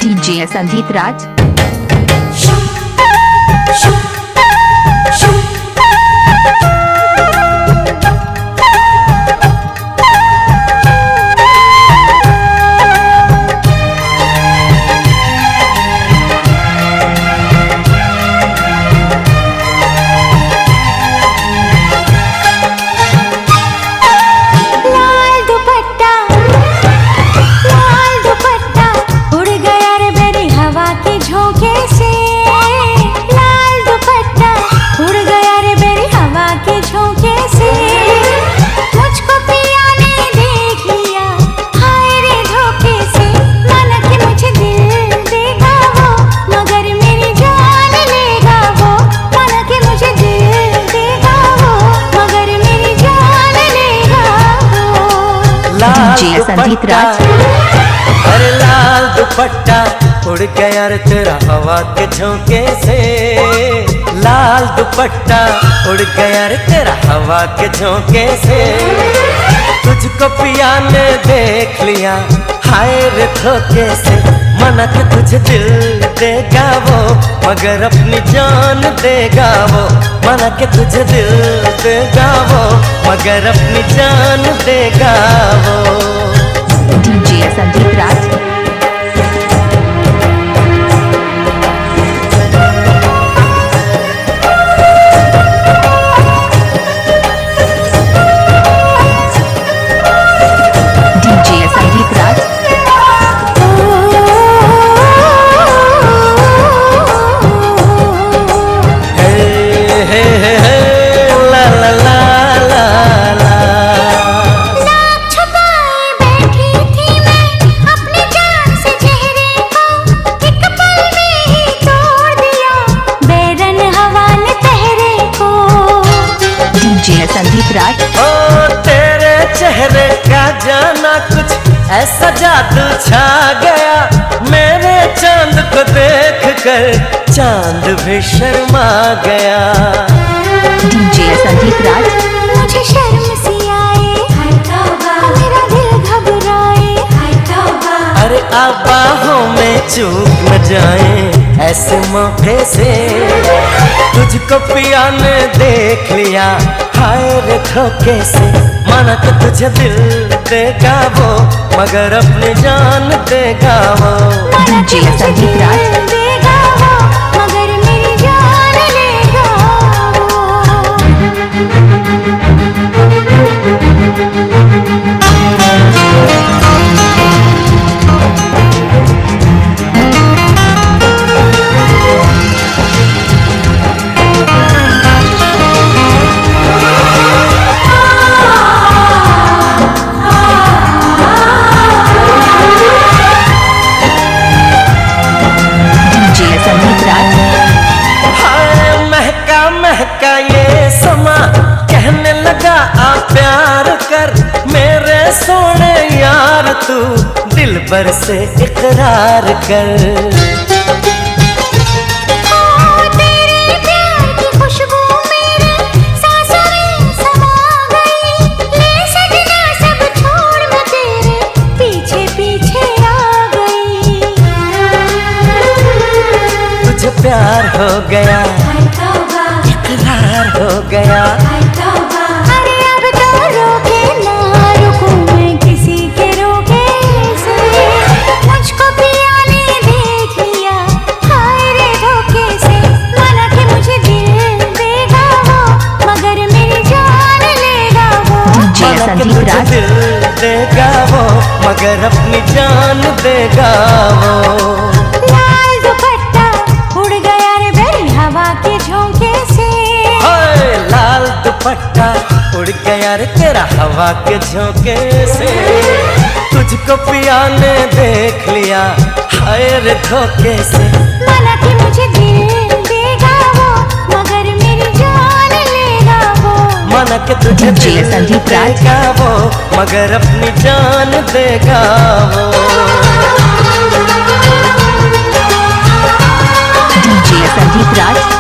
DJ Sanjeet राज। DJ Sanjeet राज। अरे लाल दुपट्टा उड़ गया रे तेरा हवा के झोंके से, लाल दुपट्टा उड़ गया रे तेरा हवा के झोंके से। तुझको पिया ने देख लिया हाय रे धोखे से, मना के तुझे दिल देगा वो मगर अपनी जान देगा वो, मना के तुझे दिल देगा वो मगर अपनी जान देगा वो। डीजे संजीत राज। डीजे संजीत राज। डीजे संजीत राज। ओ तेरे चेहरे का जाना कुछ ऐसा जादू छा गया, मेरे चांद को देख कर चांद भी शर्मा गया। डीजे संजीत राज। मुझे शर्म सी आए, मेरा दिल घबराए, अरे बाहों में चूक न जाए ऐसे मौके से, तुझको पिया ने देख लिया हाय रे धोखे से, माना कि तुझे दिल देगा वो मगर अपनी जान देगा वो। डीजे संजीत राज। देगा वो मगर मेरी जान लेगा महका ये समा कहने लगा आ प्यार कर, मेरे सोने यार तू दिल भर से इकरार कर। तेरे प्यार की खुशबू मेरे सांसों में समा गई, ले सजना सब छोड़ मैं तेरे पीछे पीछे आ गई। तुझे प्यार हो गया इकरार हो गया, अरे अब तो रोके ना रुकूं मैं किसी के रोके से, मुझको पिया ने देख लिया हाय रे धोखे से, माना कि मुझे दिल देगा वो मगर मेरी जान लेगा वो। माना कि तुझे दिल देगा वो मगर अपनी जान देगा वो। लाल दुपट्टा उड़ गया रे मेरी हवा के झोंके से, लाल दुपट्टा उड़ गया रे तेरा हवा के झोंके से, तुझको पिया ने देख लिया हाय रे धोखे से, माना कि मुझे दिल देगा वो मगर मेरी जान लेगा वो, माना कि तुझे दिल देगा वो मगर अपनी जान देगा वो। डीजे संजीत राज।